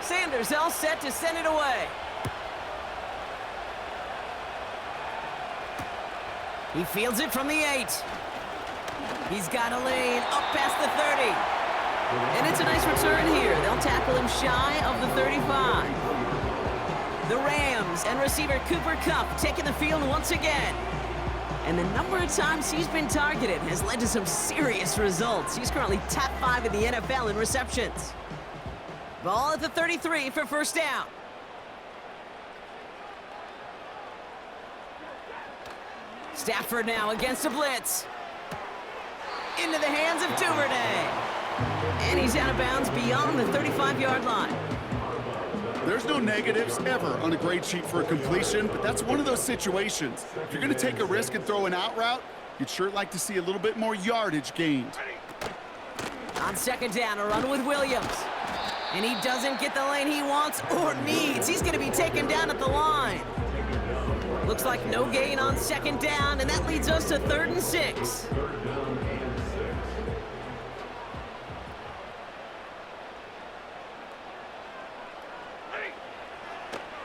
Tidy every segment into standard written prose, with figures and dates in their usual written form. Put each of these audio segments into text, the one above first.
Sanders all set to send it away. He fields it from the 8. He's got a lane up past the 30. And it's a nice return here. They'll tackle him shy of the 35. The Rams and receiver Cooper Kupp taking the field once again. And the number of times he's been targeted has led to some serious results. He's currently top 5 in the NFL in receptions. Ball at the 33 for first down. Stafford now against a blitz. Into the hands of Duvernay. And he's out of bounds beyond the 35-yard line. There's no negatives ever on a grade sheet for a completion, but that's one of those situations. If you're going to take a risk and throw an out route, you'd sure like to see a little bit more yardage gained. On second down, a run with Williams. And he doesn't get the lane he wants or needs. He's going to be taken down at the line. Looks like no gain on second down, and that leads us to 3rd and 6.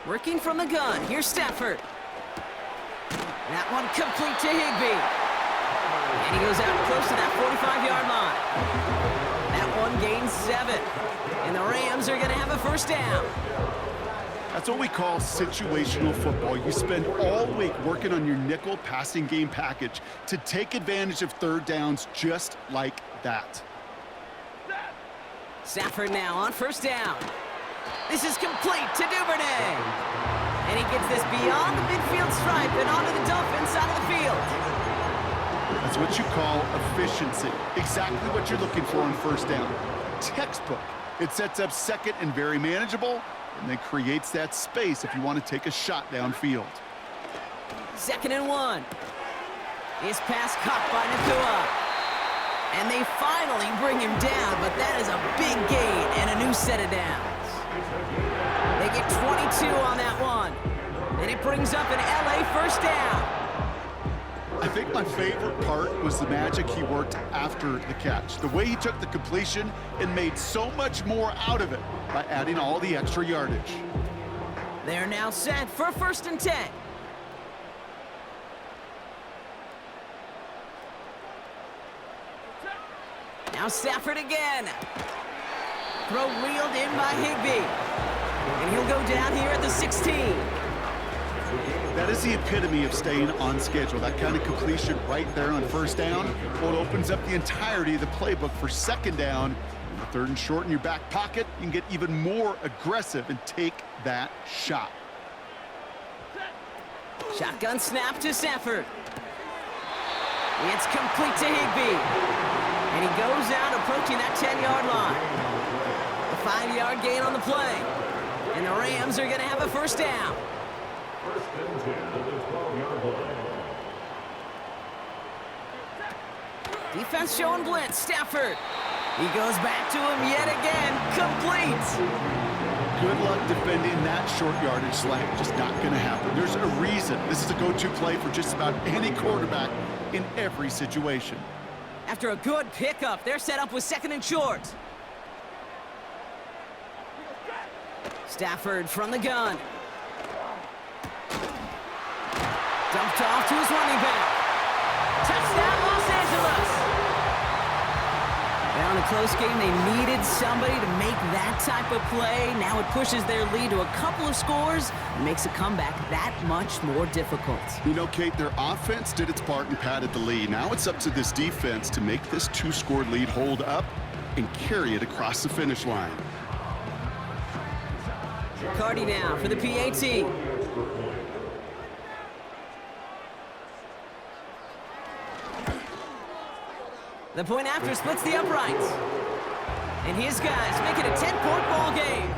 Working from the gun, here's Stafford. That one complete to Higbee. And he goes out close to that 45-yard line. That one gains 7. And the Rams are going to have a first down. That's what we call situational football. You spend all week working on your nickel passing game package to take advantage of third downs just like that. Stafford now on first down. This is complete to Duvernay. And he gets this beyond the midfield stripe and onto the Dolphins side of the field. That's what you call efficiency. Exactly what you're looking for on first down. Textbook. It sets up second and very manageable, and then creates that space if you want to take a shot downfield. 2nd and 1. His pass caught by Nakua. And they finally bring him down, but that is a big gain and a new set of downs. They get 22 on that one. And it brings up an LA first down. I think my favorite part was the magic he worked after the catch. The way he took the completion and made so much more out of it by adding all the extra yardage. They're now set for 1st and 10. Now Stafford again. Throw reeled in by Higbee. And he'll go down here at the 16. That is the epitome of staying on schedule. That kind of completion right there on first down. Well, it opens up the entirety of the playbook for second down. And 3rd and short in your back pocket, you can get even more aggressive and take that shot. Shotgun snap to Stafford. It's complete to Higbee. And he goes out approaching that 10-yard line. A 5-yard gain on the play. And the Rams are going to have a first down. Defense showing blitz. Stafford. He goes back to him yet again. Complete. Good luck defending that short yardage slant. Just not going to happen. There's a reason this is a go-to play for just about any quarterback in every situation. After a good pickup, they're set up with 2nd and short. Stafford from the gun. Dumped off to his running back. Touchdown, Los Angeles. Now in a close game, they needed somebody to make that type of play. Now it pushes their lead to a couple of scores and makes a comeback that much more difficult. You know, Kate, their offense did its part and padded the lead. Now it's up to this defense to make this 2-score lead hold up and carry it across the finish line. Cardi now for the PAT. The point after splits the uprights. And his guys make it a 10-point ball game.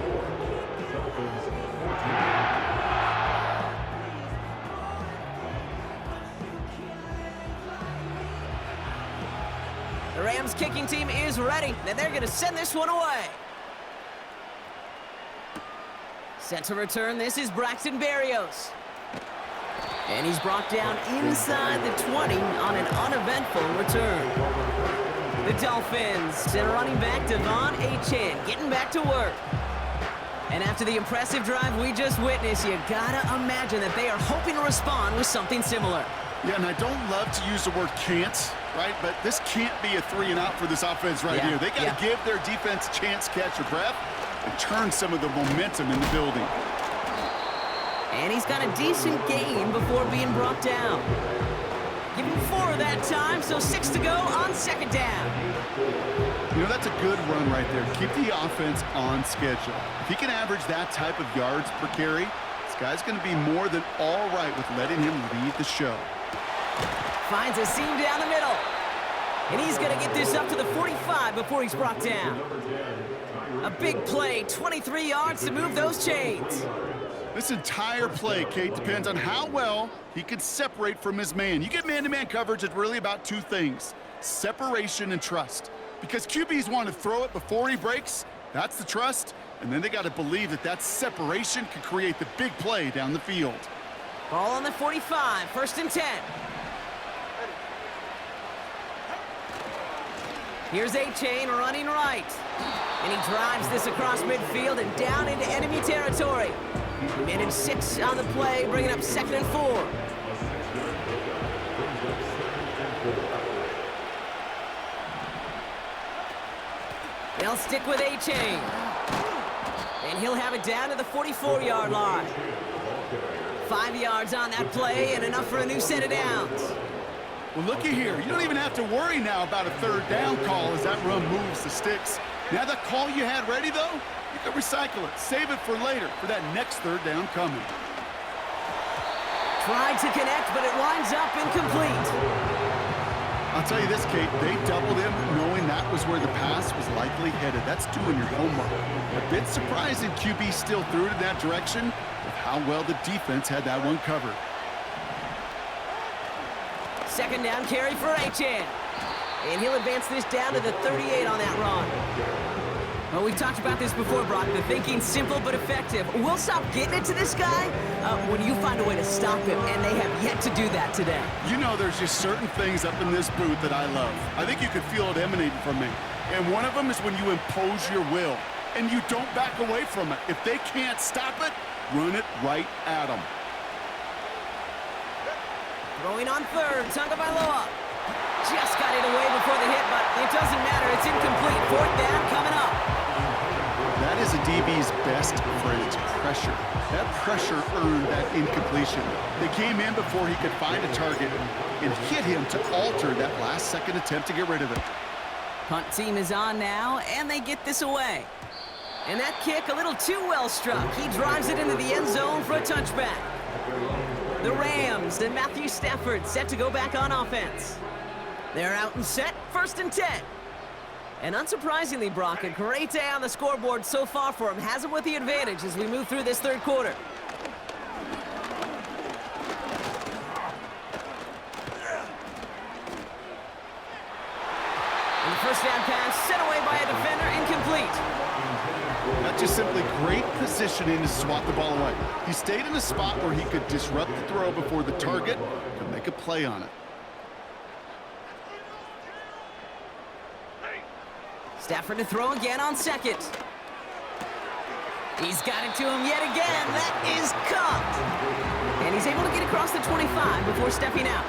The Rams kicking team is ready, and they're going to send this one away. Set to return, this is Braxton Berrios. And he's brought down inside the 20 on an uneventful return. The Dolphins and running back Devon Achane getting back to work. And after the impressive drive we just witnessed, you gotta imagine that they are hoping to respond with something similar. Yeah, and I don't love to use the word can't, right? But this can't be a 3-and-out for this offense right here. They got to give their defense a chance to catch their breath and turn some of the momentum in the building. And he's got a decent gain before being brought down. Give him 4 that time, so 6 to go on second down. You know, that's a good run right there. Keep the offense on schedule. If he can average that type of yards per carry, this guy's going to be more than all right with letting him lead the show. Finds a seam down the middle. And he's going to get this up to the 45 before he's brought down. A big play, 23 yards to move those chains. This entire play, Kate, depends on how well he can separate from his man. You get man-to-man coverage, it's really about 2 things, separation and trust. Because QBs want to throw it before he breaks, that's the trust, and then they got to believe that that separation can create the big play down the field. Ball on the 45, 1st and 10. Here's Achane running right. And he drives this across midfield and down into enemy territory. Minute 6 on the play, bringing up 2nd and 4. They'll stick with Achane. And he'll have it down to the 44-yard line. 5 yards on that play and enough for a new set of downs. Well, looky here. You don't even have to worry now about a 3rd down call as that run moves the sticks. Now that call you had ready, though, you can recycle it. Save it for later, for that next 3rd down coming. Tried to connect, but it winds up incomplete. I'll tell you this, Kate, they doubled him knowing that was where the pass was likely headed. That's doing your homework. A bit surprising QB still threw it in that direction with how well the defense had that one covered. 2nd down carry for Achane. And he'll advance this down to the 38 on that run. Well, we talked about this before, Brock. The thinking's simple but effective. We'll stop getting it to this guy when you find a way to stop him, and they have yet to do that today. You know, there's just certain things up in this booth that I love. I think you could feel it emanating from me. And one of them is when you impose your will, and you don't back away from it. If they can't stop it, run it right at them. Throwing on 3rd, Tagovailoa. Just got it away before the hit, but it doesn't matter. It's incomplete. 4th down coming up. That is a DB's best friend, pressure. That pressure earned that incompletion. They came in before he could find a target and hit him to alter that last-second attempt to get rid of it. Punt team is on now, and they get this away. And that kick a little too well struck. He drives it into the end zone for a touchback. The Rams and Matthew Stafford set to go back on offense. They're out and set, 1st and 10. And unsurprisingly, Brock, a great day on the scoreboard so far for him. Has him with the advantage as we move through this 3rd quarter. And the 1st down pass sent away by a defender, incomplete. That's just simply great positioning to swat the ball away. He stayed in a spot where he could disrupt the throw before the target could make a play on it. Stafford to throw again on 2nd. He's got it to him yet again. That is caught. And he's able to get across the 25 before stepping out.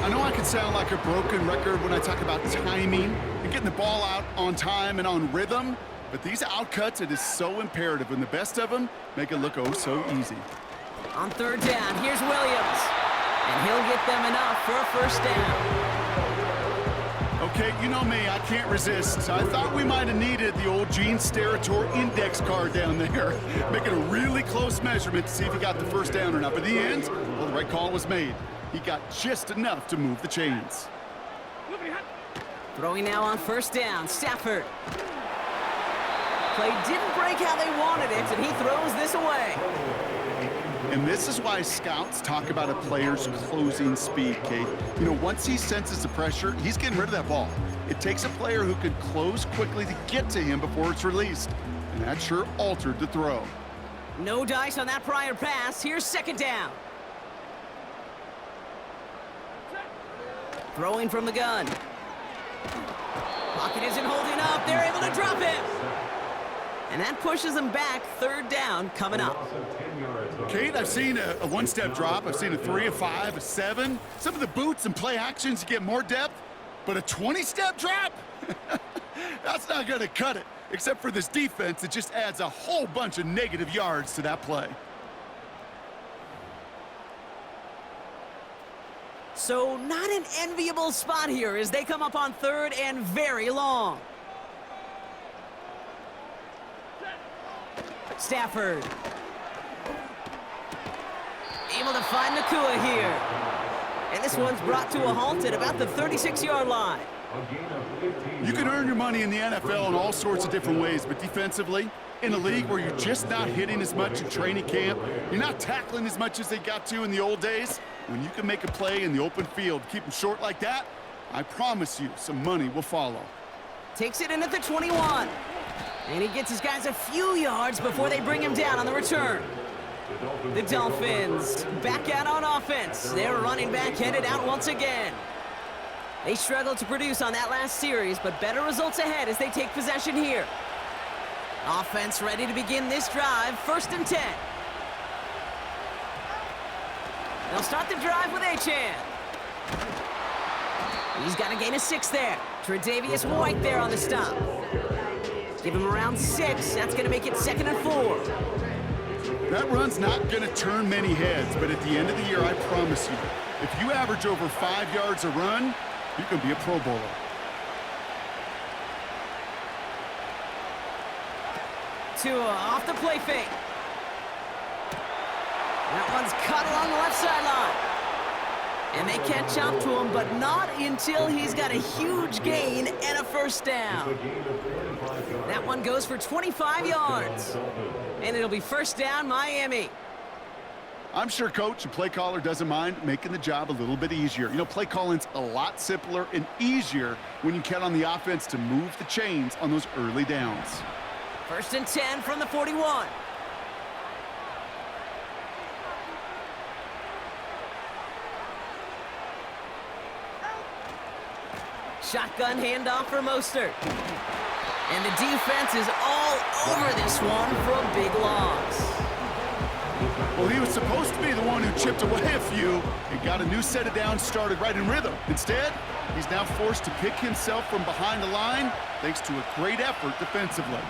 I know I can sound like a broken record when I talk about timing and getting the ball out on time and on rhythm, but these outcuts, it is so imperative, and the best of them make it look oh so easy. On 3rd down, here's Williams. And he'll get them enough for a 1st down. Okay, you know me, I can't resist. I thought we might have needed the old Gene Steratore index card down there, making a really close measurement to see if he got the 1st down or not. But in the end, well, the right call was made. He got just enough to move the chains. Throwing now on 1st down, Stafford. Play didn't break how they wanted it, and he throws this away. And this is why scouts talk about a player's closing speed, Kate. You know, once he senses the pressure, he's getting rid of that ball. It takes a player who can close quickly to get to him before it's released. And that sure altered the throw. No dice on that prior pass. Here's 2nd down. Throwing from the gun. Pocket isn't holding up. They're able to drop him. And that pushes them back. Third down coming up. Kate, I've seen a one-step drop. I've seen a 3, a 5, a 7. Some of the boots and play actions get more depth, but a 20-step drop? That's not going to cut it, except for this defense that just adds a whole bunch of negative yards to that play. So not an enviable spot here as they come up on third and very long. Stafford. Able to find Nakua here. And this one's brought to a halt at about the 36-yard line. You can earn your money in the NFL in all sorts of different ways, but defensively, in a league where you're just not hitting as much in training camp, you're not tackling as much as they got to in the old days, when you can make a play in the open field, keep them short like that, I promise you some money will follow. Takes it in at the 21. And he gets his guys a few yards before they bring him down on the return. The Dolphins back out on offense. Their running back headed out once again. They struggled to produce on that last series, but better results ahead as they take possession here. Offense ready to begin this drive, 1st and 10. They'll start the drive with Achan. He's got a gain of 6 there. Tre'Davious White there on the stop. Give him around 6. That's going to make it 2nd and 4. That run's not going to turn many heads, but at the end of the year, I promise you, if you average over 5 yards a run, you can be a Pro Bowler. Tua off the play fake. That one's cut along the left sideline. And they catch up to him, but not until he's got a huge gain and a 1st down. That one goes for 25 yards. And it'll be 1st down, Miami. I'm sure coach and play caller doesn't mind making the job a little bit easier. You know, play calling's a lot simpler and easier when you count on the offense to move the chains on those early downs. 1st and 10 from the 41. Shotgun handoff for Mostert. And the defense is all over this one for a big loss. Well, he was supposed to be the one who chipped away a few and got a new set of downs started right in rhythm. Instead, he's now forced to pick himself from behind the line thanks to a great effort defensively.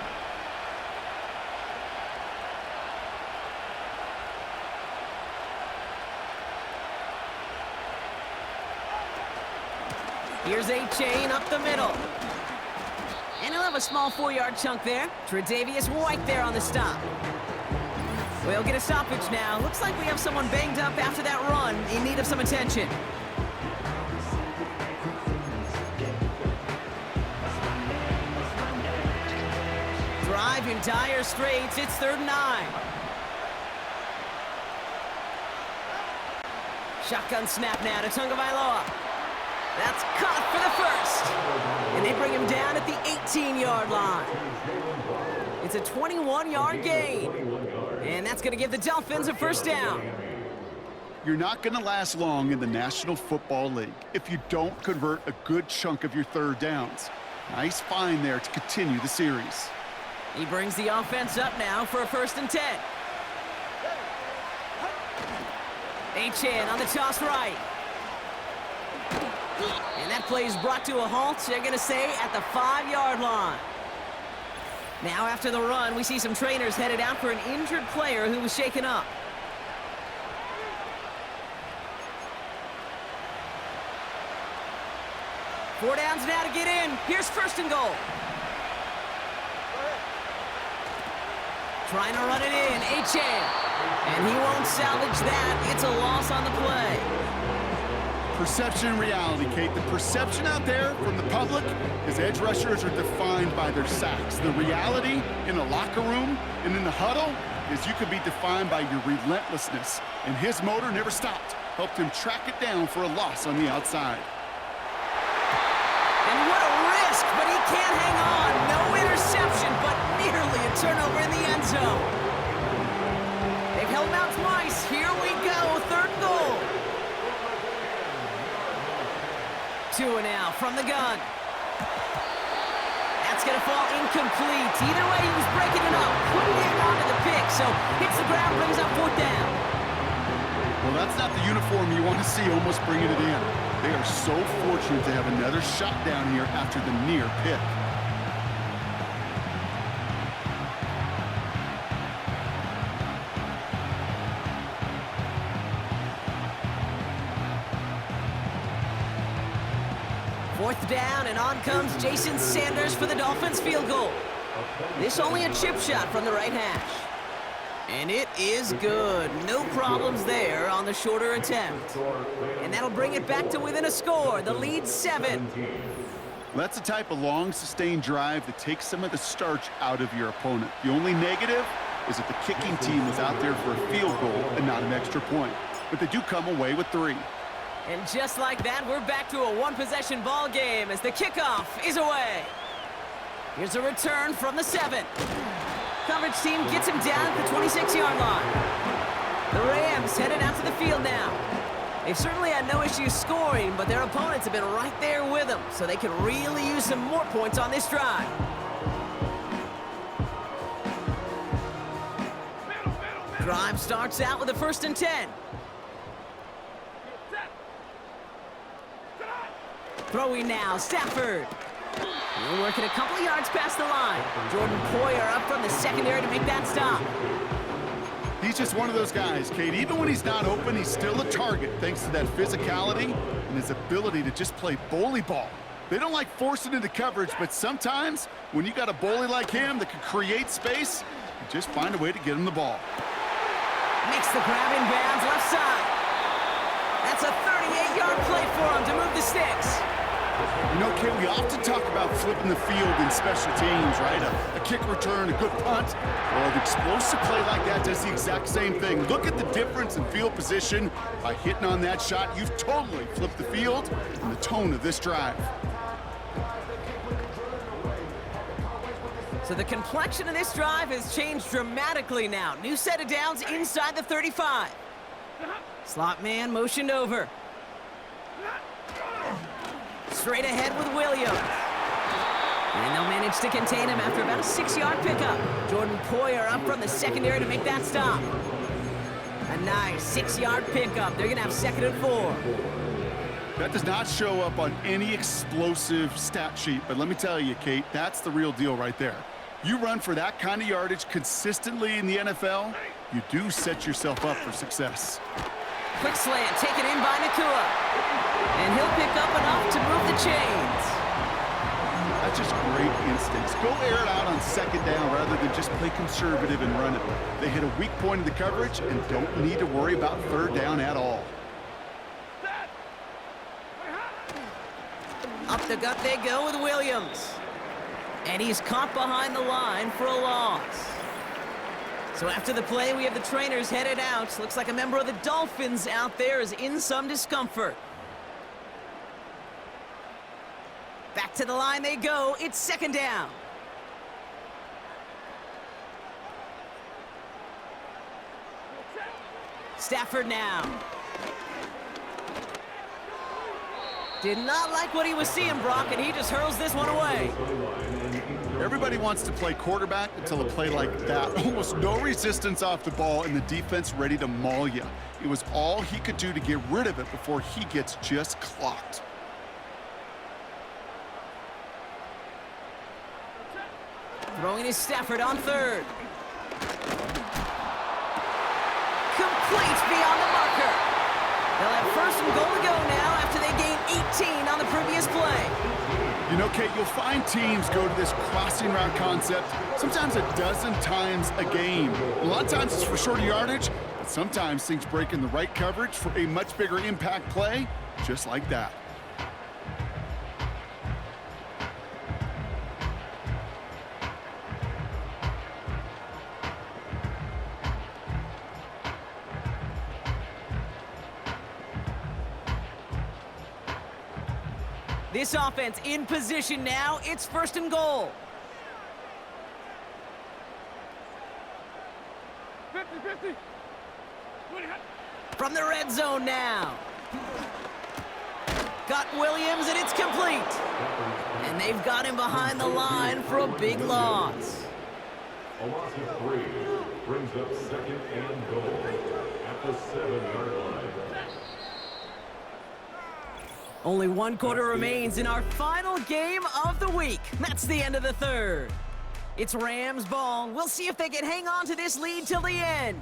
Here's Achan up the middle. And he'll have a small 4-yard chunk there. Tre'Davious White there on the stop. We'll get a stoppage now. Looks like we have someone banged up after that run in need of some attention. Drive in dire straits. It's 3rd and 9. Shotgun snap now to Tagovailoa. That's caught for the 1st. And they bring him down at the 18-yard line. It's a 21-yard gain. And that's going to give the Dolphins a 1st down. You're not going to last long in the National Football League if you don't convert a good chunk of your 3rd downs. Nice find there to continue the series. He brings the offense up now for a 1st and 10. Achan on the toss right. And that play is brought to a halt, they're going to say, at the 5-yard line. Now after the run, we see some trainers headed out for an injured player who was shaken up. Four downs now to get in. Here's 1st and goal. Trying to run it in, Achan. And he won't salvage that. It's a loss on the play. Perception and reality, Kate. The perception out there from the public is edge rushers are defined by their sacks. The reality in a locker room and in the huddle is you could be defined by your relentlessness. And his motor never stopped. Helped him track it down for a loss on the outside. And what a risk, but he can't hang on. No interception, but nearly a turnover in the end zone. They've held him out twice. Here we go, 3rd and goal. to it now from the gun. That's going to fall incomplete. Either way, he was breaking it up. Couldn't hang on to the pick, so hits the ground, brings up 4th down. Well, that's not the uniform you want to see almost bringing it in. They are so fortunate to have another shot down here after the near pick. Fourth down, and on comes Jason Sanders for the Dolphins field goal. This only a chip shot from the right hash. And it is good. No problems there on the shorter attempt. And that'll bring it back to within a score. The lead's 7. That's the type of long, sustained drive that takes some of the starch out of your opponent. The only negative is that the kicking team was out there for a field goal and not an extra point. But they do come away with 3. And just like that, we're back to a one-possession ball game as the kickoff is away. Here's a return from the 7. Coverage team gets him down at the 26-yard line. The Rams headed out to the field now. They've certainly had no issues scoring, but their opponents have been right there with them, so they can really use some more points on this drive. Drive starts out with a 1st and 10. Throwing now, Stafford. He'll work it a couple of yards past the line. Jordan Poyer up from the secondary to make that stop. He's just one of those guys, Kate. Even when he's not open, he's still a target thanks to that physicality and his ability to just play bully ball. They don't like forcing into coverage, but sometimes when you got a bully like him that can create space, you just find a way to get him the ball. Makes the grab in bounds left side. That's a 38-yard play for him to move the sticks. You know, Kate, we often talk about flipping the field in special teams, right? A kick return, a good punt. Well, an explosive play like that does the exact same thing. Look at the difference in field position. By hitting on that shot, you've totally flipped the field and the tone of this drive. So the complexion of this drive has changed dramatically now. New set of downs inside the 35. Slot man motioned over. Straight ahead with Williams. And they'll manage to contain him after about a 6-yard pickup. Jordan Poyer up from the secondary to make that stop. A nice 6-yard pickup. They're going to have 2nd and 4. That does not show up on any explosive stat sheet, but let me tell you, Kate, that's the real deal right there. You run for that kind of yardage consistently in the NFL, you do set yourself up for success. Quick slant taken in by Nakua. And he'll pick up enough to move the chains. That's just great instincts. Go air it out on 2nd down rather than just play conservative and run it. They hit a weak point in the coverage and don't need to worry about 3rd down at all. Up the gut they go with Williams. And he's caught behind the line for a loss. So after the play, we have the trainers headed out. Looks like a member of the Dolphins out there is in some discomfort. Back to the line they go. It's 2nd down. Stafford now. Did not like what he was seeing, Brock, and he just hurls this one away. Everybody wants to play quarterback until a play like that. Almost no resistance off the ball and the defense ready to maul you. It was all he could do to get rid of it before he gets just clocked. Throwing is Stafford on 3rd. Complete beyond the marker. They'll have 1st and goal to go now after they gain 18 on the previous play. You know, Kate, you'll find teams go to this crossing route concept sometimes a dozen times a game. A lot of times it's for shorter yardage, but sometimes things break in the right coverage for a much bigger impact play, just like that. This offense in position now. It's 1st and goal. 50-50. From the red zone now. Got got Williams, and it's complete. And they've got him behind the line for a big loss. A loss of 3 brings up second and goal at the 7-yard line. Only one quarter remains in our final game of the week. That's the end of the third. It's Rams ball. We'll see if they can hang on to this lead till the end.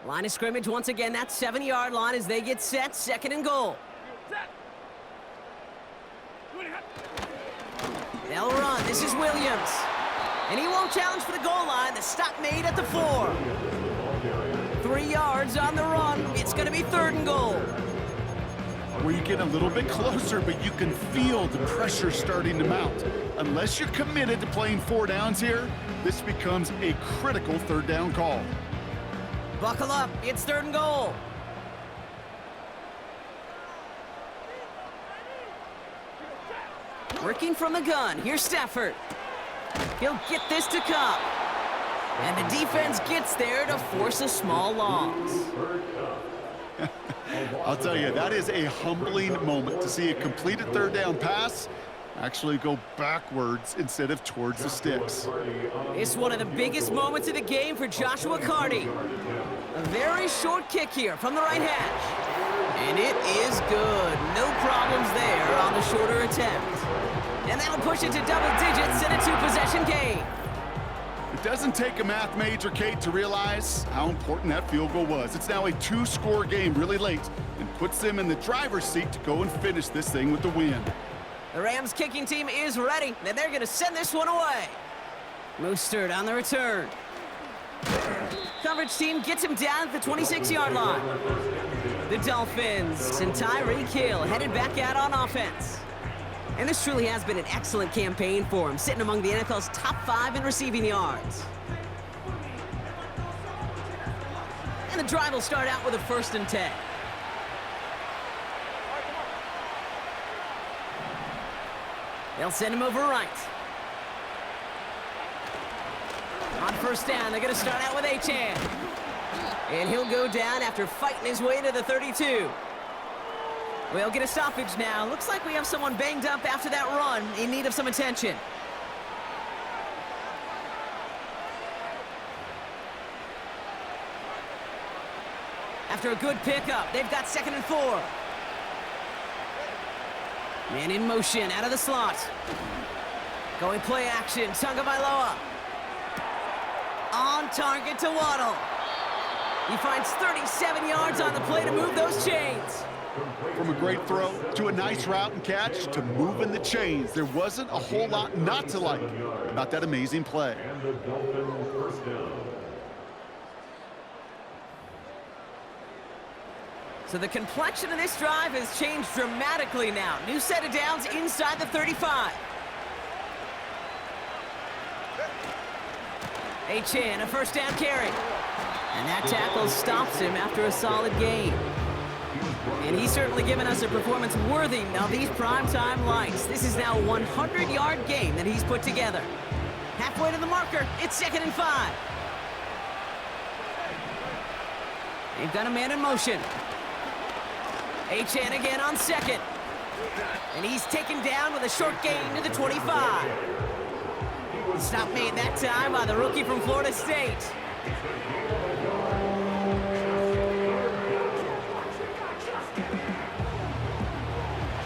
Line of scrimmage once again, that 7-yard line as they get set, 2nd and goal. They'll run. This is Williams. And he won't challenge for the goal line. The stop made at the 4. 3 yards on the run. It's going to be 3rd and goal. Where you get a little bit closer, but you can feel the pressure starting to mount. Unless you're committed to playing 4 downs here, this becomes a critical 3rd down call. Buckle up. It's 3rd and goal. Working from the gun. Here's Stafford. He'll get this to Cobb. And the defense gets there to force a small loss. I'll tell you, that is a humbling moment to see a completed 3rd down pass actually go backwards instead of towards the sticks. It's one of the biggest moments of the game for Joshua Carney. A very short kick here from the right hash. And it is good. No problems there on the shorter attempt. And that'll push it to double digits in a 2-possession game. It doesn't take a math major, Kate, to realize how important that field goal was. It's now a 2-score game really late and puts them in the driver's seat to go and finish this thing with the win. The Rams kicking team is ready, and they're going to send this one away. Mostert on the return. Coverage team gets him down at the 26-yard line. The Dolphins and Tyreek Hill headed back out on offense. And this truly has been an excellent campaign for him, sitting among the NFL's top 5 in receiving yards. And the drive will start out with a 1st and 10. They'll send him over right. On 1st down, they're going to start out with Achane. And he'll go down after fighting his way to the 32. We'll get a stoppage now. Looks like we have someone banged up after that run in need of some attention. After a good pickup, they've got 2nd and 4. Man in motion, out of the slot. Going play action, Tagovailoa. On target to Waddle. He finds 37 yards on the play to move those chains. From a great throw to a nice route and catch to moving the chains, there wasn't a whole lot not to like about that amazing play. And the Dolphins 1st down. So the complexion of this drive has changed dramatically now. New set of downs inside the 35. Achane, a 1st down carry. And that tackle stops him after a solid gain. And he's certainly given us a performance worthy of these primetime lights. This is now a 100-yard game that he's put together. Halfway to the marker, it's 2nd and 5. They've got a man in motion. Achane again on 2nd. And he's taken down with a short gain to the 25. Stop made that time by the rookie from Florida State.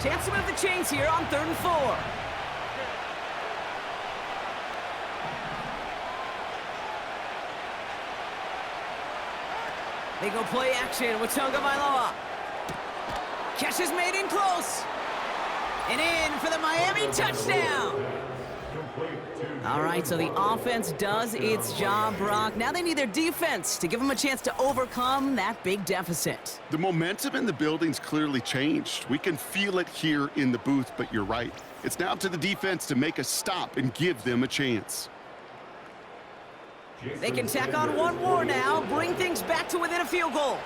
Chance to move the chains here on 3rd and 4. They go play action with Tagovailoa. Catch is made in close. And in for the Miami touchdown. All right, so the offense does its job, Brock. Now they need their defense to give them a chance to overcome that big deficit. The momentum in the building's clearly changed. We can feel it here in the booth, but you're right. It's now up to the defense to make a stop and give them a chance. They can tack on one more now, bring things back to within a field goal.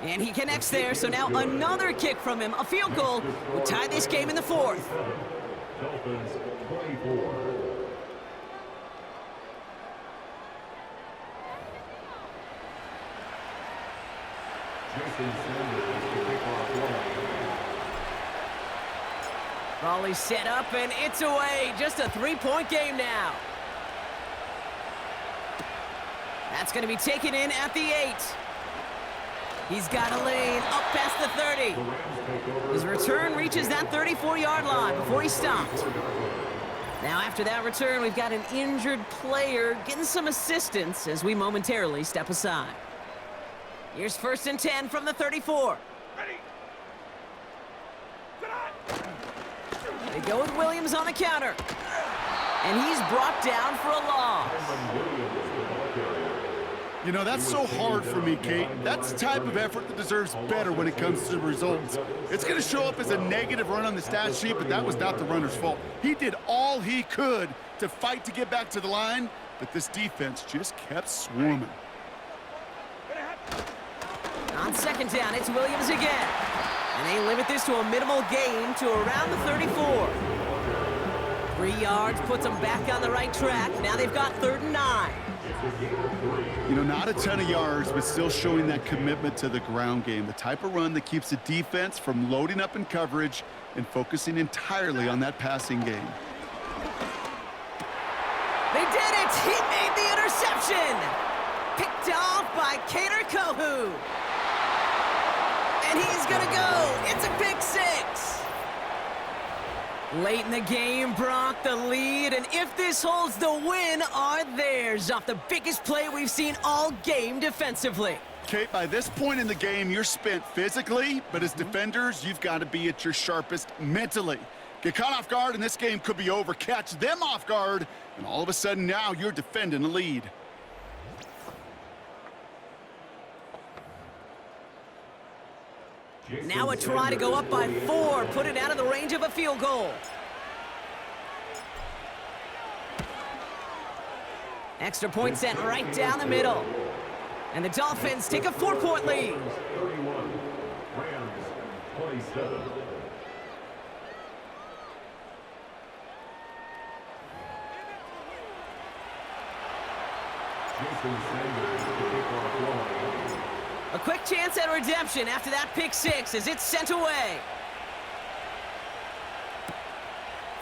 And he connects there, so now another kick from him. A field goal will tie this game in the 4th. Dolphins 24. Jason Sanders to kick off play. Volley set up, and it's away. Just a 3-point game now. That's going to be taken in at the 8. He's got a lane up past the 30. His return reaches that 34-yard line before he stopped. Now after that return, we've got an injured player getting some assistance as we momentarily step aside. Here's 1st and 10 from the 34. They go with Williams on the counter. And he's brought down for a loss. You know, that's so hard for me, Kate. That's the type of effort that deserves better when it comes to the results. It's going to show up as a negative run on the stat sheet, but that was not the runner's fault. He did all he could to fight to get back to the line, but this defense just kept swarming. On 2nd down, it's Williams again. And they limit this to a minimal gain to around the 34. 3 yards puts them back on the right track. Now they've got 3rd and 9. You know, not a ton of yards, but still showing that commitment to the ground game. The type of run that keeps the defense from loading up in coverage and focusing entirely on that passing game. They did it! He made the interception! Picked off by Kader Kohu. And he's gonna go! It's a pick 6! Late in the game, Brock the lead, and if this holds, the win are theirs off the biggest play we've seen all game defensively. Kate, by this point in the game, you're spent physically, but as defenders, you've got to be at your sharpest mentally. Get caught off guard, and this game could be over. Catch them off guard, and all of a sudden now you're defending the lead. Now a try to go up by 4, put it out of the range of a field goal. Extra point sent right down the middle. And the Dolphins take a 4-point lead. 31, Rams 27. Jason Sanders to kick off line. A quick chance at redemption after that pick 6 as it's sent away.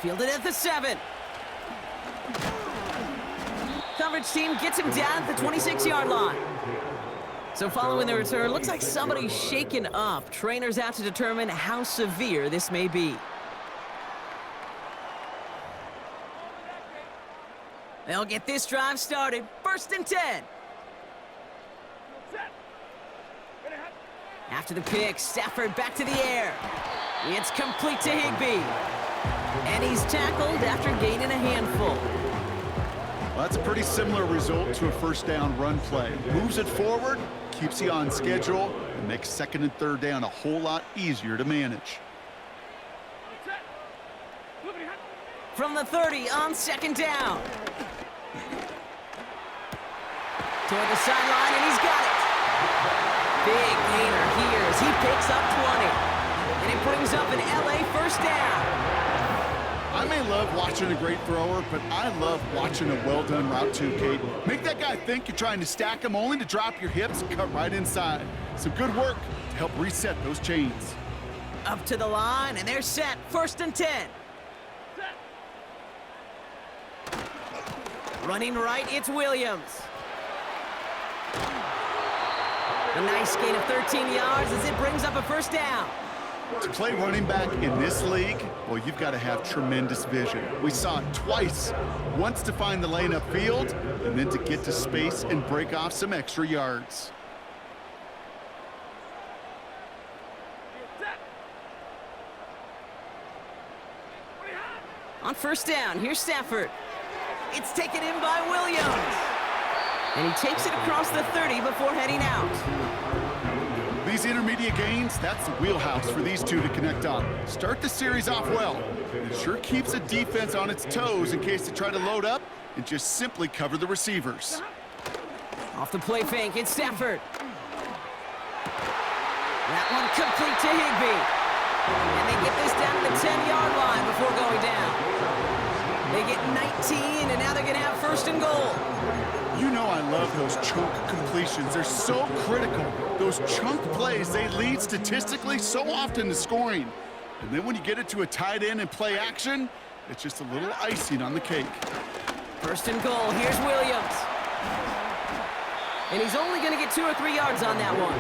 Fielded at the 7. Coverage team gets him down at the 26-yard line. So following the return, looks like somebody's shaken up. Trainers out to determine how severe this may be. They'll get this drive started. 1st and 10. After the pick, Stafford back to the air. It's complete to Higbee. And he's tackled after gaining a handful. Well, that's a pretty similar result to a 1st down run play. Moves it forward, keeps you on schedule, and makes 2nd and 3rd down a whole lot easier to manage. From the 30 on 2nd down. Toward the sideline, and he's got it. Big gainer here as he picks up 20. And it brings up an LA 1st down. I may love watching a great thrower, but I love watching a well-done route too, Kate. Make that guy think you're trying to stack him only to drop your hips and cut right inside. Some good work to help reset those chains. Up to the line, and they're set. 1st and 10. Running right, it's Williams. A nice gain of 13 yards as it brings up a 1st down. To play running back in this league, well, you've got to have tremendous vision. We saw it twice. Once to find the lane upfield, and then to get to space and break off some extra yards. On 1st down, here's Stafford. It's taken in by Williams. And he takes it across the 30 before heading out. These intermediate gains, that's the wheelhouse for these two to connect on. Start the series off well. It sure keeps the defense on its toes in case they try to load up and just simply cover the receivers. Off the play fake, it's Stafford. That one complete to Higbee. And they get this down to the 10-yard line before going down. They get 19, and now they're going to have 1st and goal. You know I love those chunk completions. They're so critical. Those chunk plays, they lead statistically so often to scoring. And then when you get it to a tight end and play action, it's just a little icing on the cake. 1st and goal, here's Williams. And he's only going to get 2 or 3 yards on that one.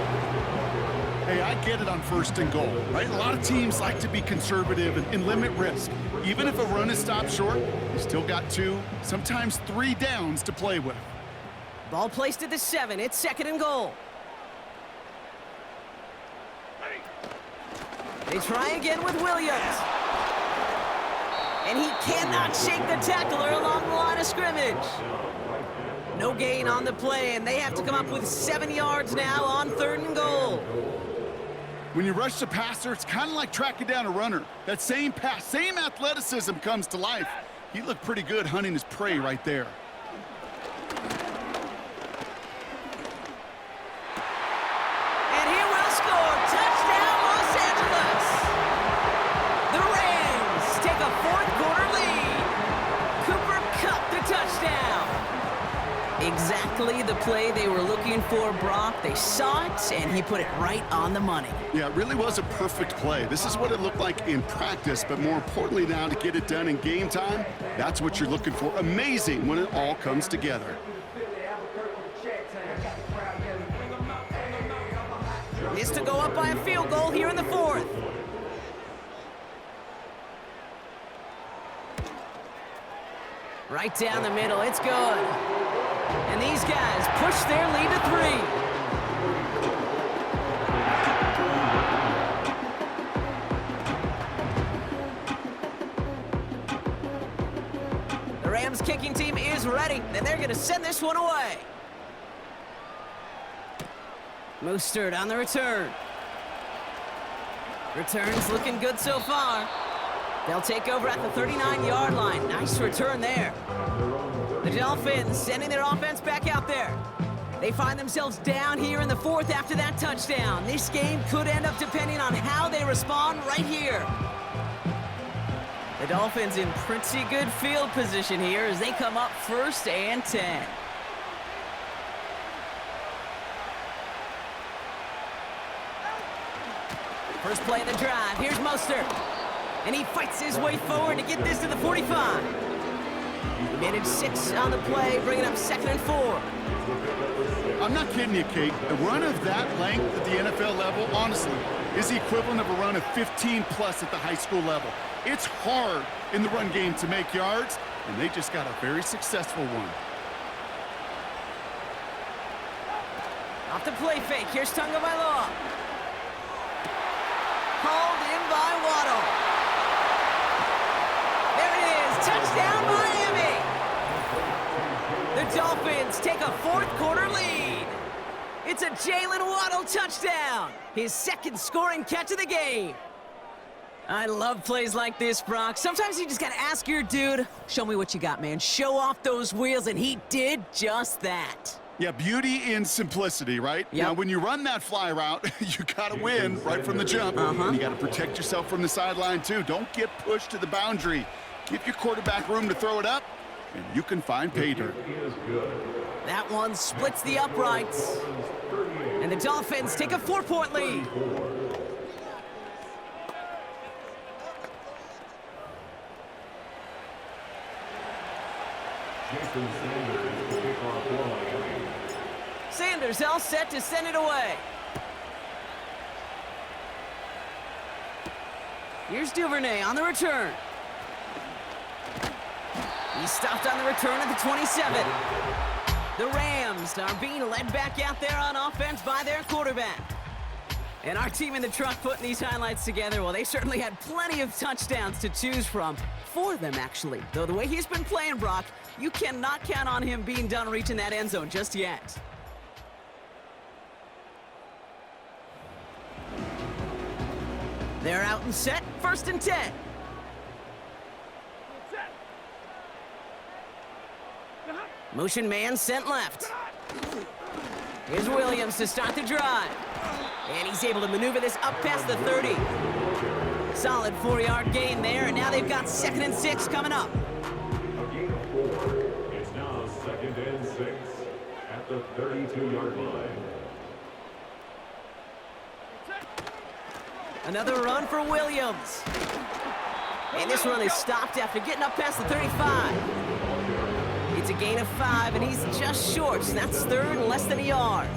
Hey, I get it on 1st and goal, right? A lot of teams like to be conservative and limit risk. Even if a run is stopped short, you still got 2, sometimes 3 downs to play with. Ball placed at the 7. It's 2nd and goal. They try again with Williams. And he cannot shake the tackler along the line of scrimmage. No gain on the play, and they have to come up with 7 yards now on 3rd and goal. When you rush the passer, it's kind of like tracking down a runner. That same pass, same athleticism comes to life. He looked pretty good hunting his prey right there. And he will score. Touchdown, Los Angeles. The Rams take a 4th-quarter lead. Cooper Kupp the touchdown. Exactly the play they were looking for, Brock. They saw it, and he put it right on the money. Yeah, it really was a perfect play. This is what it looked like in practice, but more importantly now to get it done in game time, that's what you're looking for. Amazing when it all comes together. Is to go up by a field goal here in the 4th. Right down the middle, it's good. And these guys push their lead to 3. The Rams kicking team is ready, and they're going to send this one away. Mostert on the return. Return's looking good so far. They'll take over at the 39-yard line. Nice return there. The Dolphins sending their offense back out there. They find themselves down here in the 4th after that touchdown. This game could end up depending on how they respond right here. The Dolphins in pretty good field position here as they come up 1st and 10. First play of the drive. Here's Mostert. And he fights his way forward to get this to the 45. He managed 6 on the play, bringing up 2nd and 4. I'm not kidding you, Kate. A run of that length at the NFL level, honestly, is the equivalent of a run of 15-plus at the high school level. It's hard in the run game to make yards, and they just got a very successful one. Off the play fake. Here's Tagovailoa. Called in by Waddle. There it is. Touchdown, Miami. The Dolphins take a 4th-quarter lead. It's a Jalen Waddle touchdown. His 2nd scoring catch of the game. I love plays like this, Brock. Sometimes you just got to ask your dude, show me what you got, man. Show off those wheels, and he did just that. Yeah, beauty in simplicity, right? Yep. Now, when you run that fly route, you got to win right from the jump. And you got to protect yourself from the sideline, too. Don't get pushed to the boundary. Give your quarterback room to throw it up, and you can find pay dirt. That one splits the uprights. And the Dolphins take a 4-point lead. Sanders all set to send it away. Here's Duvernay on the return. He stopped on the return at the 27. The Rams are being led back out there on offense by their quarterback. And our team in the truck putting these highlights together, well, they certainly had plenty of touchdowns to choose from. 4 of them, actually. Though the way he's been playing, Brock, you cannot count on him being done reaching that end zone just yet. They're out and set, 1st and 10. Motion man sent left. Here's Williams to start the drive. And he's able to maneuver this up past the 30. Solid 4-yard gain there, and now they've got 2nd and 6 coming up. A gain of 4. It's now 2nd and 6 at the 32-yard line. Another run for Williams. And this run is stopped after getting up past the 35. It's a gain of 5, and he's just short, so that's 3rd and less than a yard.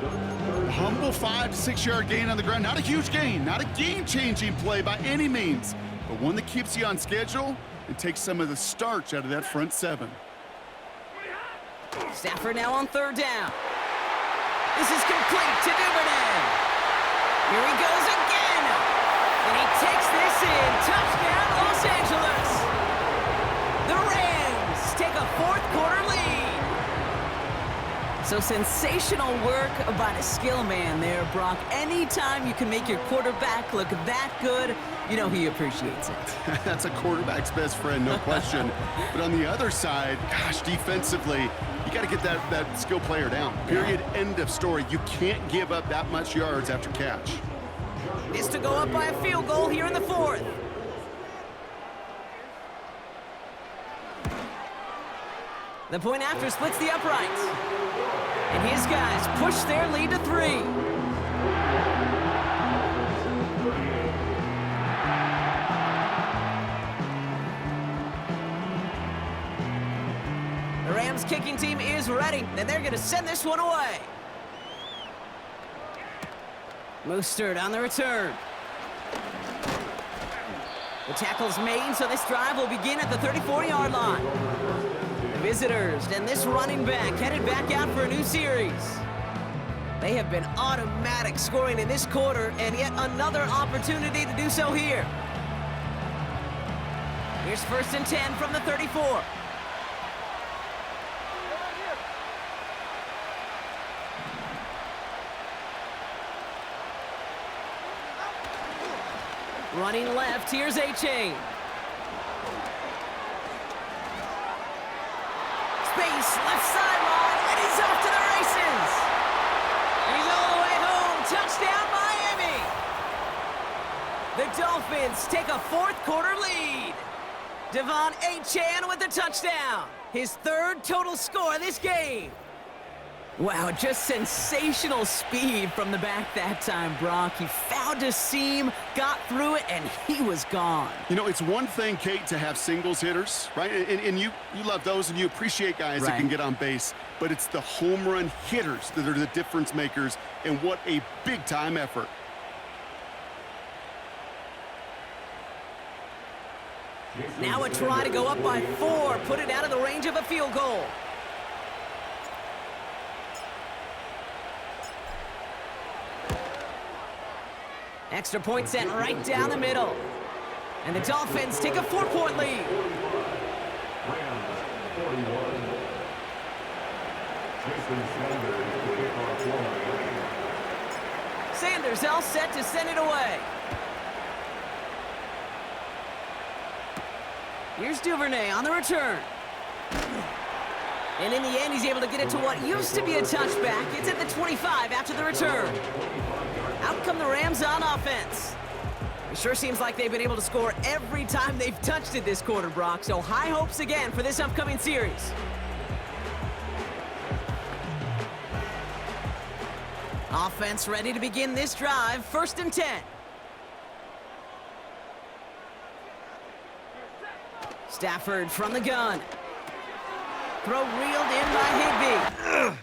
A humble 5 to 6 yard gain on the ground. Not a huge gain, not a game-changing play by any means, but one that keeps you on schedule and takes some of the starch out of that front seven. Stafford now on third down. This is complete to Duvernay. Here he goes again. And he takes this in. Touchdown, Los Angeles. The Rams take a fourth quarter lead. So sensational work by the skill man there, Brock. Anytime you can make your quarterback look that good, you know he appreciates it. That's a quarterback's best friend, no question. But on the other side, gosh, defensively, you got to get that skill player down. Period, end of story. You can't give up that much yards after catch. This to go up by a field goal here in the fourth. The point after splits the uprights. And his guys push their lead to 3. The Rams kicking team is ready, and they're going to send this one away. Mostert on the return. The tackle's made, so this drive will begin at the 34-yard line. The visitors and this running back headed back out for a new series. They have been automatic scoring in this quarter, and yet another opportunity to do so here. Here's 1st and 10 from the 34. Running left, here's A-Chain. Space, left sideline, and he's off to the races. He's all the way home, touchdown Miami. The Dolphins take a fourth quarter lead. Devon A-Chan with the touchdown. His 3rd total score this game. Wow, just sensational speed from the back that time, Brock. He found a seam, got through it, and he was gone. You know, it's one thing, Kate, to have singles hitters, right? And you love those, and you appreciate guys that can get on base. But it's the home run hitters that are the difference makers, and what a big-time effort. Now a try to go up by 4, put it out of the range of a field goal. Extra point sent right down the middle. And the Dolphins take a 4-point lead. Rams 41. Jason Sanders to kick off line. Sanders all set to send it away. Here's Duvernay on the return. And in the end, he's able to get it to what used to be a touchback. It's at the 25 after the return. Out come the Rams on offense. It sure seems like they've been able to score every time they've touched it this quarter, Brock. So high hopes again for this upcoming series. Offense ready to begin this drive. 1st and 10. Stafford from the gun. Throw reeled in by Higbee.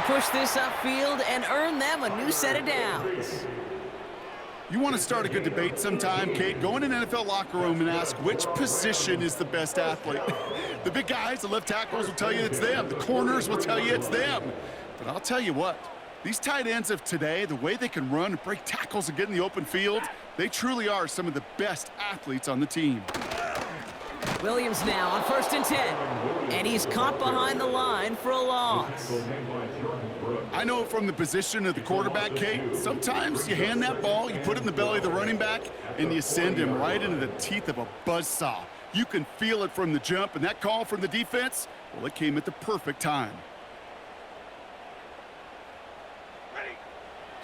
push this upfield and earn them a new set of downs. You want to start a good debate sometime, Kate? Go in an NFL locker room and ask which position is the best athlete. The big guys, the left tackles will tell you it's them. The corners will tell you it's them. But I'll tell you what, these tight ends of today, the way they can run and break tackles and get in the open field, they truly are some of the best athletes on the team. Williams now on 1st and 10. And he's caught behind the line for a loss. I know from the position of the quarterback, Kate, sometimes you hand that ball, you put it in the belly of the running back, and you send him right into the teeth of a buzzsaw. You can feel it from the jump, and that call from the defense, well, it came at the perfect time.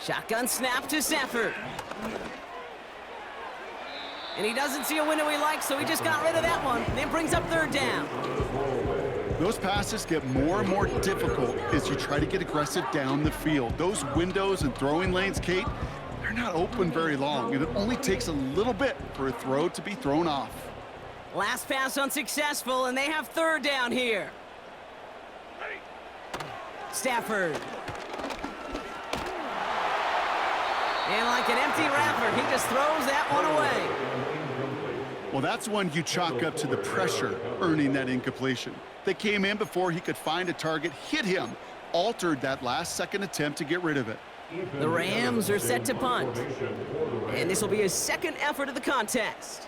Shotgun snap to Stafford. And he doesn't see a window he likes, so he just got rid of that one. And it brings up 3rd down. Those passes get more and more difficult as you try to get aggressive down the field. Those windows and throwing lanes, Kate, they're not open very long, and it only takes a little bit for a throw to be thrown off. Last pass unsuccessful, and they have 3rd down here. Stafford. And like an empty wrapper, he just throws that one away. Well, that's one you chalk up to the pressure earning that incompletion. They came in before he could find a target, hit him, altered that last-second attempt to get rid of it. The Rams are set to punt. And this will be his 2nd effort of the contest.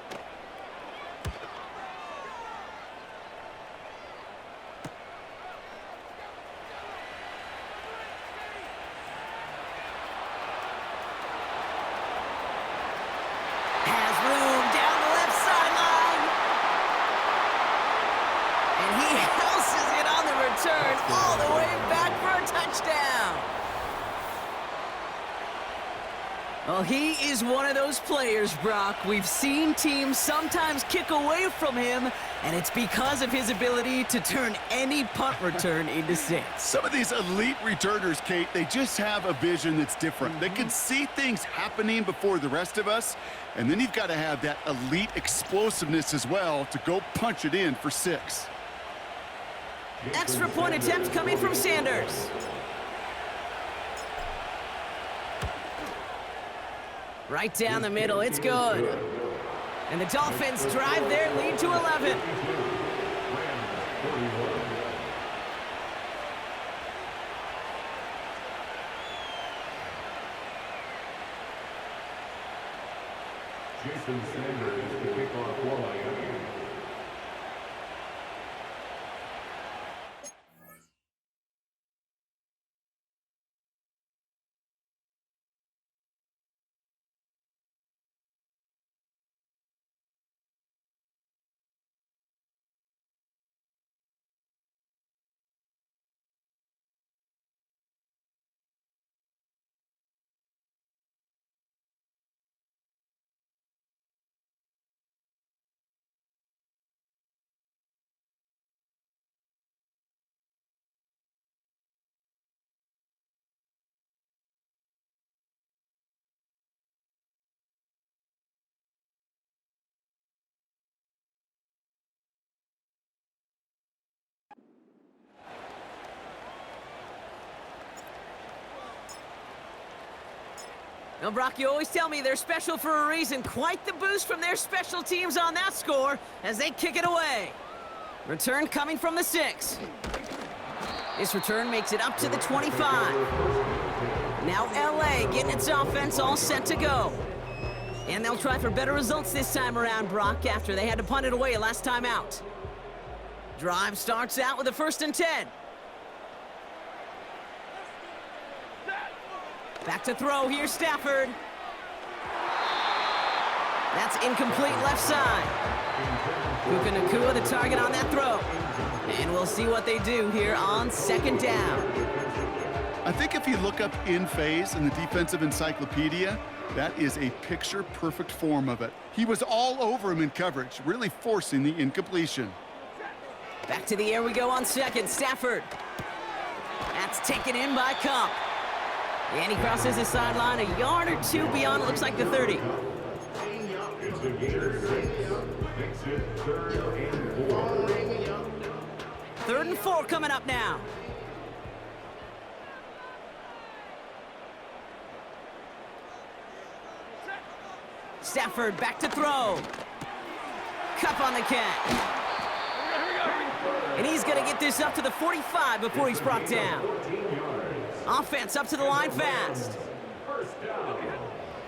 All the way back for a touchdown. Well, he is one of those players, Brock. We've seen teams sometimes kick away from him, and it's because of his ability to turn any punt return into 6. Some of these elite returners, Kate, they just have a vision that's different. They can see things happening before the rest of us, and then you've got to have that elite explosiveness as well to go punch it in for 6. Extra point attempt coming from Sanders. Right down the middle, it's good. And the Dolphins drive their lead to 11. Jason Sanders, the kickoff line. Now, Brock, you always tell me they're special for a reason. Quite the boost from their special teams on that score as they kick it away. Return coming from the 6. This return makes it up to the 25. Now LA getting its offense all set to go. And they'll try for better results this time around, Brock, after they had to punt it away last time out. Drive starts out with a 1st and 10. Back to throw, here's Stafford. That's incomplete left side. Puka Nacua the target on that throw. And we'll see what they do here on 2nd down. I think if you look up in phase in the defensive encyclopedia, that is a picture-perfect form of it. He was all over him in coverage, really forcing the incompletion. Back to the air we go on 2nd. Stafford. That's taken in by Cup. And he crosses the sideline a yard or 2 beyond, it looks like the 30. It's a gain 6. Makes it 3rd and 4. 3rd and 4 coming up now. Stafford back to throw. Cup on the catch. And he's going to get this up to the 45 before he's brought down. Offense up to the line fast.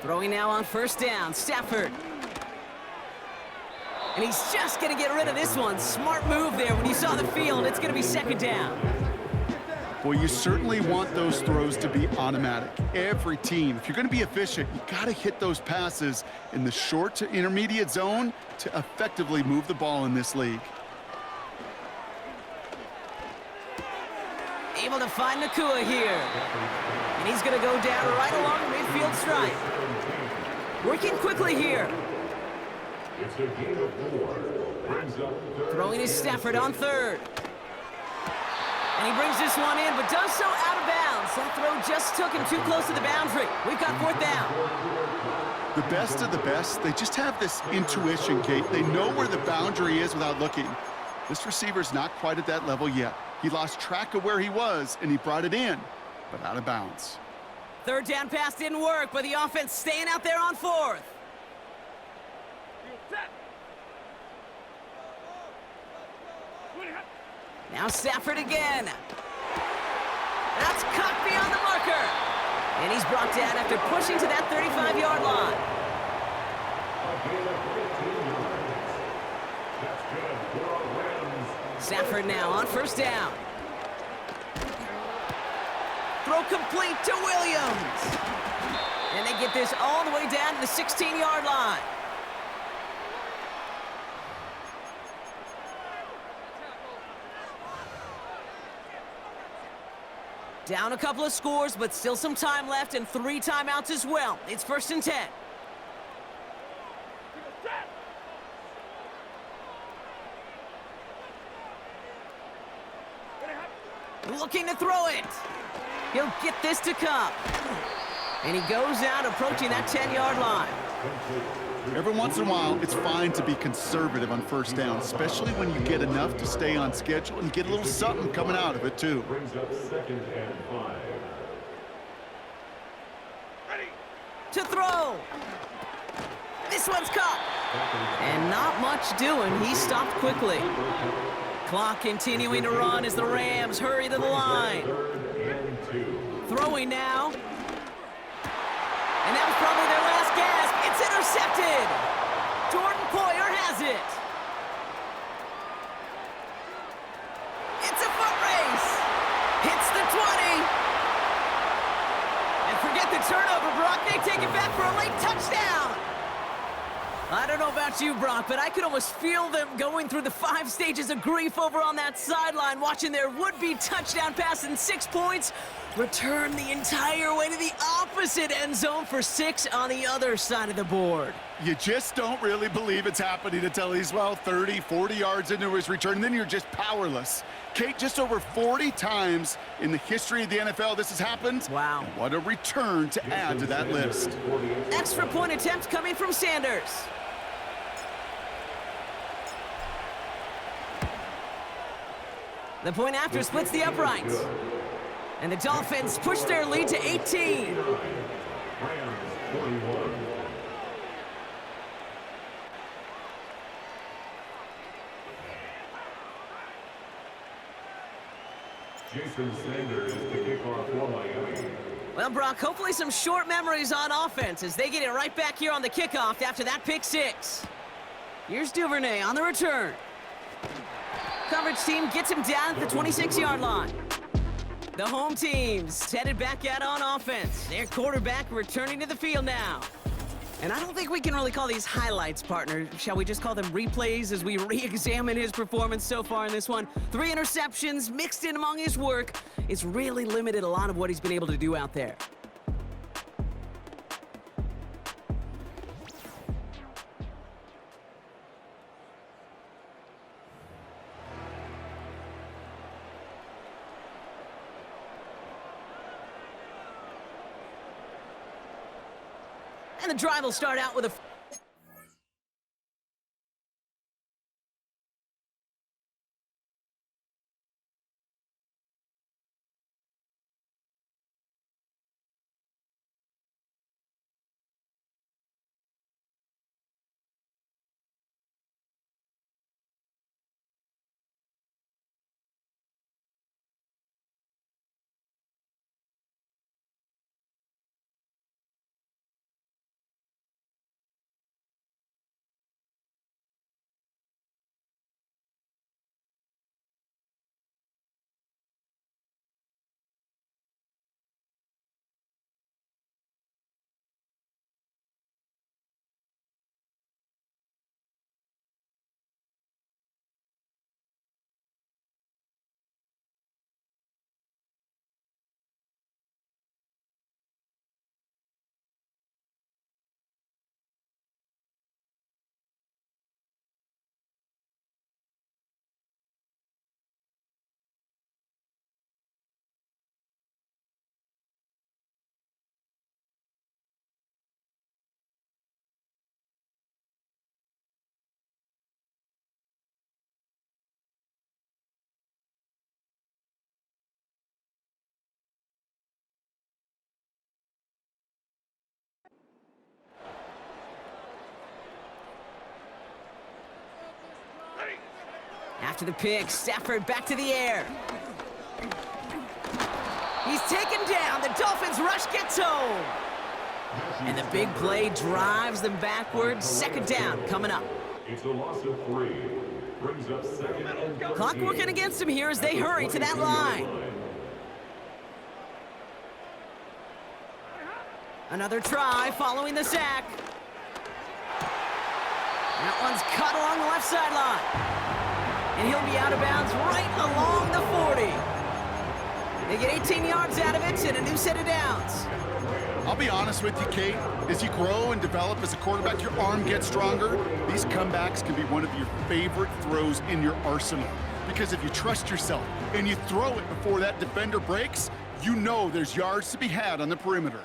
Throwing now on first down, Stafford. And he's just going to get rid of this one. Smart move there. When you saw the field, it's going to be second down. Well, you certainly want those throws to be automatic. Every team, if you're going to be efficient, you got to hit those passes in the short to intermediate zone to effectively move the ball in this league. Able to find Nakua here. And he's going to go down right along the midfield stripe. Working quickly here. It's a game of 4. Brings up third. Throwing his Stafford on third. And he brings this one in, but does so out of bounds. That throw just took him too close to the boundary. We've got fourth down. The best of the best, they just have this intuition, Kate. They know where the boundary is without looking. This receiver's not quite at that level yet. He lost track of where he was, and he brought it in, but out of bounds. Third down pass didn't work, but the offense staying out there on fourth. Now Stafford again. That's caught beyond the marker. And he's brought down after pushing to that 35-yard line. Stafford now on first down. Throw complete to Williams. And they get this all the way down to the 16-yard line. Down a couple of scores, but still some time left and 3 timeouts as well. It's 1st and 10. Looking to throw it. He'll get this to Cup. And he goes out approaching that 10-yard line. Every once in a while, it's fine to be conservative on first down, especially when you get enough to stay on schedule and get a little something coming out of it, too. Brings up 2nd and 5. To throw. This one's caught. And not much doing. He stopped quickly. Clock continuing to run as the Rams hurry to the line. 3rd and 2. Throwing now. And that was probably their last gasp. It's intercepted. Jordan Poyer has it. It's a foot race. Hits the 20. And forget the turnover, Brock. They take it back for a late touchdown. I don't know about you, Brock, but I could almost feel them going through the 5 stages of grief over on that sideline, watching their would-be touchdown pass in 6 points return the entire way to the opposite end zone for 6 on the other side of the board. You just don't really believe it's happening until he's, well, 30, 40 yards into his return, and then you're just powerless. Kate, just over 40 times in the history of the NFL this has happened. Wow. And what a return to add to that list. Extra point attempt coming from Sanders. The point after splits the uprights. And the Dolphins push their lead to 18. Rams 41. Jason Sanders to kick off for Miami. Well, Brock, hopefully some short memories on offense as they get it right back here on the kickoff after that pick 6. Here's Duvernay on the return. Coverage team gets him down at the 26-yard line. The home team's headed back out on offense. Their quarterback returning to the field now. And I don't think we can really call these highlights, partner. Shall we just call them replays as we re-examine his performance so far in this one? 3 interceptions mixed in among his work. It's really limited a lot of what he's been able to do out there. And the drive will start out with a After the pick, Stafford back to the air. He's taken down. The Dolphins rush gets home. And the big play drives them backwards. Second down coming up. It's a loss of 3. Brings up second and 13. Clock working against them here as they hurry to that line. Another try following the sack. That one's cut along the left sideline. And he'll be out of bounds right along the 40. They get 18 yards out of it and a new set of downs. I'll be honest with you, Kate. As you grow and develop as a quarterback, your arm gets stronger. These comebacks can be one of your favorite throws in your arsenal. Because if you trust yourself and you throw it before that defender breaks, you know there's yards to be had on the perimeter.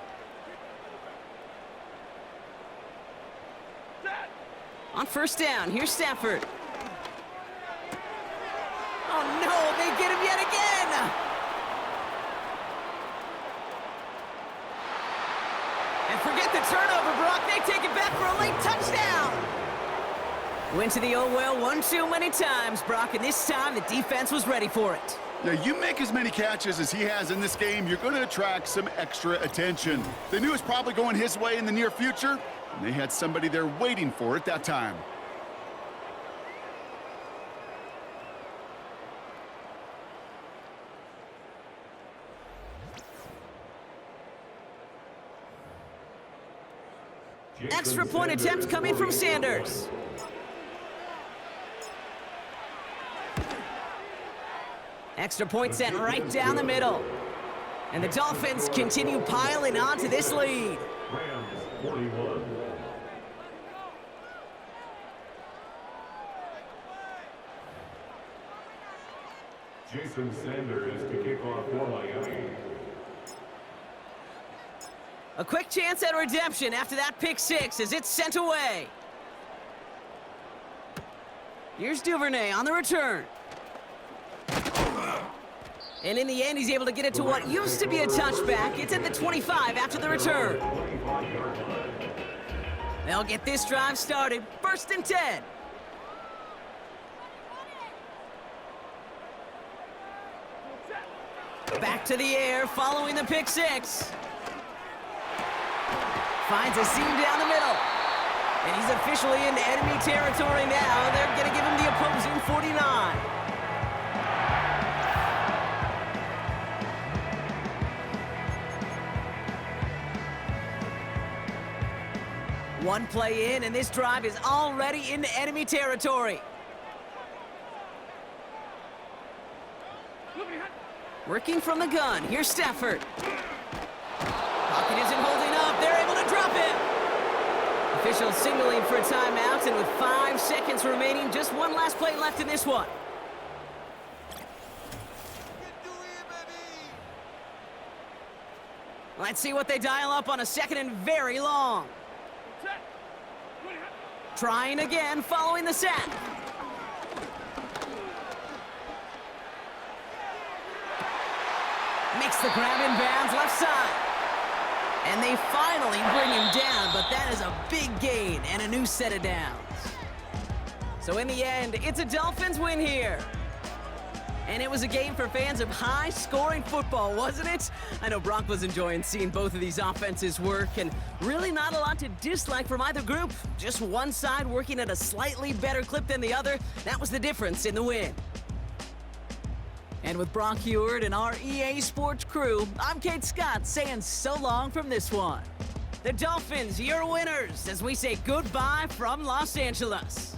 On first down, here's Stafford. Oh no, they get him yet again! And forget the turnover, Brock. They take it back for a late touchdown. Went to the oh well one too many times, Brock, and this time the defense was ready for it. Now, you make as many catches as he has in this game, you're going to attract some extra attention. They knew it was probably going his way in the near future, and they had somebody there waiting for it that time. Extra point attempt coming from Sanders. Extra point sent right down the middle. And the Dolphins continue piling on to this lead. Rams 41. Jason Sanders to kick off for Miami. A quick chance at redemption after that pick six as it's sent away. Here's Duvernay on the return. And in the end, he's able to get it to what used to be a touchback. It's at the 25 after the return. They'll get this drive started. First and 10. Back to the air following the pick six. Finds a seam down the middle. And he's officially in enemy territory now. They're going to give him the opposing 49. One play in, and this drive is already into enemy territory. Working from the gun, here's Stafford. Pocket isn't holding up, they're able to drop it. Officials signaling for a timeout, and with 5 seconds remaining, just one last play left in this one. Let's see what they dial up on a second and very long. Trying again, following the sack. Makes the grab in bounds left side. And they finally bring him down, but that is a big gain and a new set of downs. So in the end, it's a Dolphins win here. And it was a game for fans of high-scoring football, wasn't it? I know Brock was enjoying seeing both of these offenses work, and really not a lot to dislike from either group. Just one side working at a slightly better clip than the other. That was the difference in the win. And with Brock Heward and our EA Sports crew, I'm Kate Scott saying so long from this one. The Dolphins, your winners, as we say goodbye from Los Angeles.